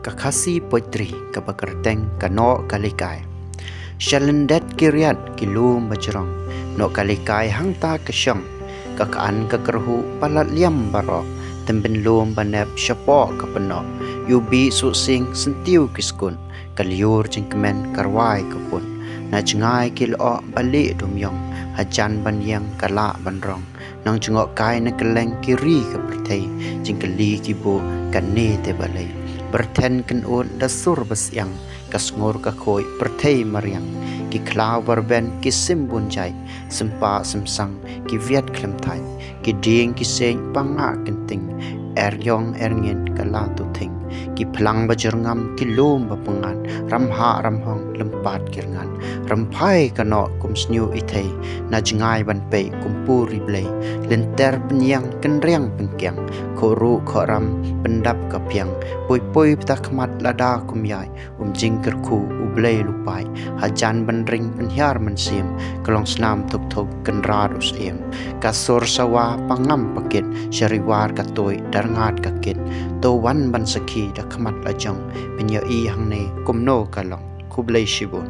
kakasi poetri kabakarteng kano kalikai. Shalendet kiriat kilum bajrong no kalikai hangta kesyang kakaan kakerhu palat liam barok temben lum banep syapo kapeno yubi susing sentiu kiskun kaliur jengkemen karwai kapun na jengai kilo balik dumyong hajan banyang kala banrong nang jengok kai na keleng kiri ke pertai jengkeli kibo kane te balai berten kan un dasur besyang kasngur kakoi pertai mariang ki klau barben ki simbun jai sempa semsang ki viet klem thai ki ding ki seng panga kenting eryong erngin kala tu thing ki plang bajurngam ki lom bapungan ramha ramhong lempat kirngan rampai kano kumsnyu ithai na jengai ban pe kumpuri blai lenter penyang kenriang pengkyang koru khoram pendap kapyang poi poi ptakmat lada kumyai jingkerku ublai lupai hajan benring penhyar mensim kelong snam tuk tuk kenrar usiem kasur sawa pangam pakit syariwar katoi darngat kakit to wan ban sakhi da khamat lajong penya i hangne kumno kalong kublai shibun